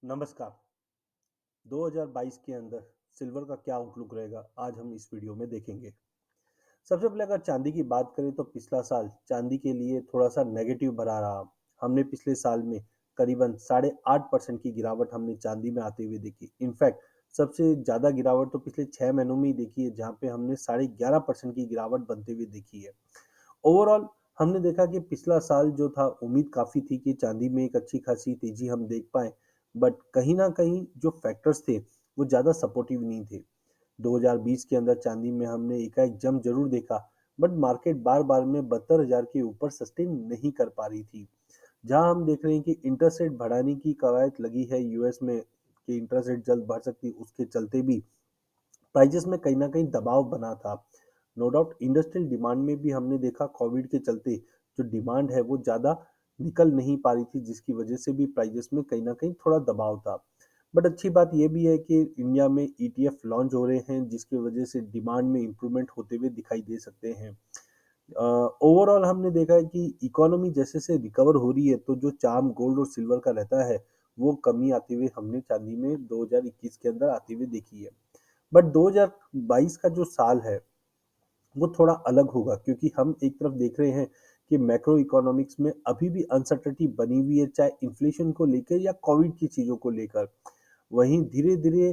नमस्कार। 2022 के अंदर सिल्वर का क्या आउटलुक रहेगा, आज हम इस वीडियो में देखेंगे। सबसे पहले अगर चांदी की बात करें तो पिछला साल चांदी के लिए थोड़ा सा नेगेटिव भरा रहा। हमने पिछले साल में करीबन 8.5% की गिरावट हमने चांदी में आते हुए देखी। इनफैक्ट सबसे ज्यादा गिरावट तो पिछले 6 महीनों में ही देखी है, जहाँ पे हमने 11.5% की गिरावट बनते हुए देखी है। ओवरऑल हमने देखा कि पिछला साल जो था, उम्मीद काफी थी कि चांदी में एक अच्छी खासी तेजी हम देख पाए, बट कहीं ना कहीं जो फैक्टर्स थे वो ज्यादा सपोर्टिव नहीं थे। 2020 के अंदर चांदी में हमने एकाएक जंप जरूर देखा, बट मार्केट बार बार में 72,000 के ऊपर सस्टेन नहीं कर पा रही थी। जहां हम देख रहे हैं कि इंटरेस्ट रेट बढ़ाने की कवायद लगी है यूएस में कि इंटरेस्ट रेट जल्द बढ़ सकती है, उसके चलते भी प्राइजेस में कहीं ना कहीं दबाव बना था। नो डाउट इंडस्ट्रियल डिमांड में भी हमने देखा कोविड के चलते जो डिमांड है वो ज़्यादा निकल नहीं पा रही थी, जिसकी वजह से भी प्राइजेस में कहीं ना कहीं थोड़ा दबाव था। बट अच्छी बात यह भी है कि इंडिया में ईटीएफ लॉन्च हो रहे हैं, जिसकी वजह से डिमांड में इंप्रूवमेंट होते हुए दिखाई दे सकते हैं। ओवरऑल हमने देखा है कि इकोनॉमी जैसे से रिकवर हो रही है, तो जो चार्म गोल्ड और सिल्वर का रहता है वो कमी आते हुए हमने चांदी में 2021 के अंदर आते हुए देखी है। बट 2022 का जो साल है वो थोड़ा अलग होगा, क्योंकि हम एक तरफ देख रहे हैं कि मैक्रो इकोनॉमिक्स में अभी भी अनसर्टेनिटी बनी हुई है, चाहे इन्फ्लेशन को लेकर या कोविड की चीजों को लेकर। वहीं धीरे धीरे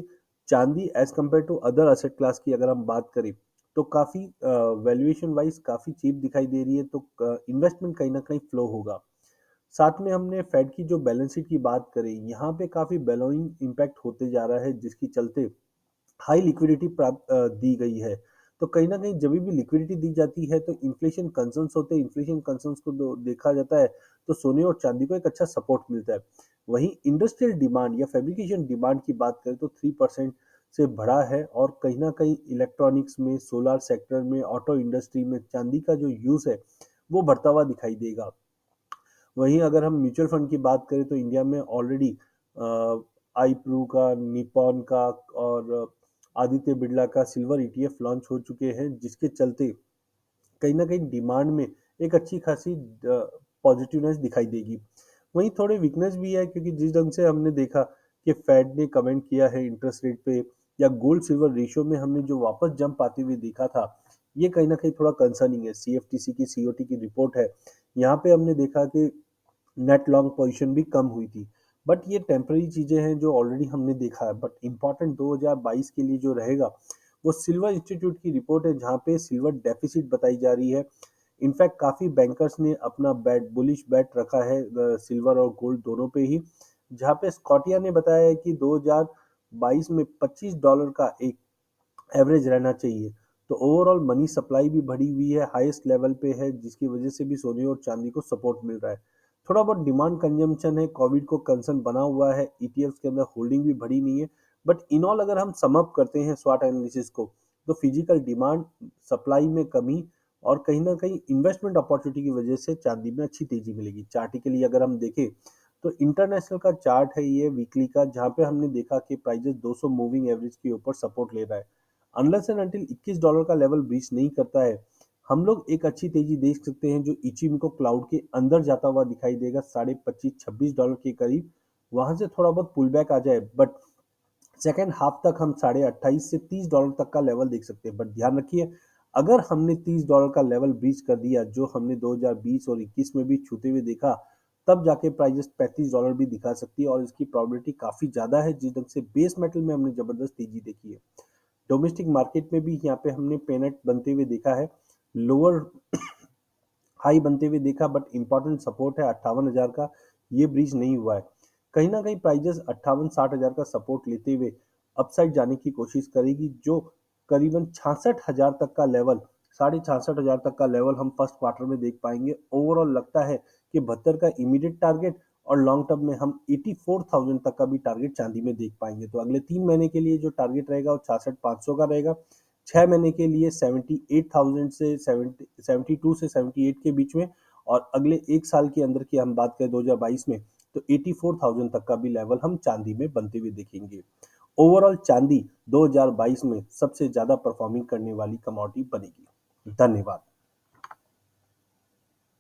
चांदी as compare to other asset class की अगर हम बात करें तो काफी वैल्यूएशन वाइज काफी चीप दिखाई दे रही है, तो इन्वेस्टमेंट कहीं ना कहीं फ्लो होगा। साथ में हमने फेड की जो बैलेंस शीट की बात करें, यहाँ पे काफी बेलोइंग इम्पैक्ट होते जा रहा है, जिसकी चलते हाई लिक्विडिटी प्राप्त दी गई है। तो कहीं ना कहीं जब भी लिक्विडिटी दी जाती है तो इन्फ्लेशन कंसर्न्स होते हैं, इन्फ्लेशन कंसर्न्स को देखा जाता है तो सोने और चांदी को एक अच्छा सपोर्ट मिलता है। वहीं इंडस्ट्रियल डिमांड या फैब्रिकेशन डिमांड की बात करें तो 3% से बढ़ा है, और कहीं ना कहीं इलेक्ट्रॉनिक्स में, सोलर सेक्टर में, ऑटो इंडस्ट्री में चांदी का जो यूज है वो बढ़ता हुआ दिखाई देगा। वहीं अगर हम म्यूचुअल फंड की बात करें तो इंडिया में ऑलरेडी आईप्रू का, निपॉन का और आदित्य बिरला का सिल्वर ईटीएफ लॉन्च हो चुके हैं, जिसके चलते कहीं ना कहीं डिमांड में एक अच्छी खासी पॉजिटिवनेस दिखाई देगी। वहीं थोड़े वीकनेस भी है, क्योंकि जिस ढंग से हमने देखा कि फेड ने कमेंट किया है इंटरेस्ट रेट पे, या गोल्ड सिल्वर रेशियो में हमने जो वापस जंप आते हुए देखा था, ये कहीं ना कहीं थोड़ा कंसर्निंग है। सीएफटीसी की सीओटी की रिपोर्ट है, यहाँ पे हमने देखा कि नेट लॉन्ग पोजीशन भी कम हुई थी। बट ये टेम्पररी चीजें हैं जो ऑलरेडी हमने देखा है। बट इम्पोर्टेंट 2022 के लिए जो रहेगा वो सिल्वर इंस्टीट्यूट की रिपोर्ट है, जहाँ पे सिल्वर डेफिसिट बताई जा रही है। इनफैक्ट काफी बैंकर्स ने अपना बैट, बुलिश बैट रखा है सिल्वर और गोल्ड दोनों पे ही, जहाँ पे स्कॉटिया ने बताया है कि 2022 में $25 का एक एवरेज रहना चाहिए। तो ओवरऑल मनी सप्लाई भी बढ़ी हुई है, हाईएस्ट लेवल पे है, जिसकी वजह से भी सोने और चांदी को सपोर्ट मिल रहा है। थोड़ा बहुत डिमांड कंजम्पशन है, कोविड को कंसर्न बना हुआ है, ईटीएफ के अंदर होल्डिंग भी बढ़ी नहीं है। बट इन ऑल अगर हम सम अप करते हैं स्वाट एनालिसिस को, तो फिजिकल डिमांड, सप्लाई में कमी और कहीं ना कहीं इन्वेस्टमेंट अपॉर्चुनिटी की वजह से चांदी में अच्छी तेजी मिलेगी। चार्टिकली अगर हम देखें तो इंटरनेशनल का चार्ट है ये वीकली का, जहाँ पे हमने देखा कि प्राइजेस 200 मूविंग एवरेज के ऊपर सपोर्ट ले रहा है। अनलेस एंड अनटिल $21 का लेवल ब्रीच नहीं करता है, हम लोग एक अच्छी तेजी देख सकते हैं, जो इचिमिको क्लाउड के अंदर जाता हुआ दिखाई देगा 25-26 $26 के करीब। वहां से थोड़ा बहुत पुल बैक आ जाए, बट सेकेंड हाफ तक हम 28.5 से $30 तक का लेवल देख सकते हैं। बट ध्यान रखिए, अगर हमने $30 का लेवल ब्रीच कर दिया, जो हमने 2020 और 21 में भी छूते हुए देखा, तब जाके प्राइजेस $35 भी दिखा सकती है, और इसकी प्रोबेबिलिटी काफी ज्यादा है, जिस ढंग से बेस मेटल में हमने जबरदस्त तेजी देखी है। डोमेस्टिक मार्केट में भी यहाँ पे हमने पेनेट बनते हुए देखा है, लोअर हाई बनते हुए देखा, बट इंपॉर्टेंट सपोर्ट है 58,000 का, ये ब्रीच नहीं हुआ है। कहीं ना कहीं प्राइजेस 58-60,000 का सपोर्ट लेते हुए अपसाइड जाने की कोशिश करेगी, जो करीबन 66,000 तक का लेवल, 66,500 तक का लेवल हम फर्स्ट क्वार्टर में देख पाएंगे। ओवरऑल लगता है कि 72 का इमीडिएट टारगेट, और लॉन्ग टर्म में हम 84,000 तक का भी टारगेट चांदी में देख पाएंगे। तो अगले 3 महीने के लिए जो टारगेट रहेगा वो 66,500 का रहेगा। 6 महीने के लिए 78,000 से 72 से 78 के बीच में, और अगले एक साल के अंदर की हम बात करें 2022 में, तो 84,000 तक का भी लेवल हम चांदी में बनते हुए देखेंगे। ओवरऑल चांदी 2022 में सबसे ज्यादा परफॉर्मिंग करने वाली कमोडिटी बनेगी। धन्यवाद।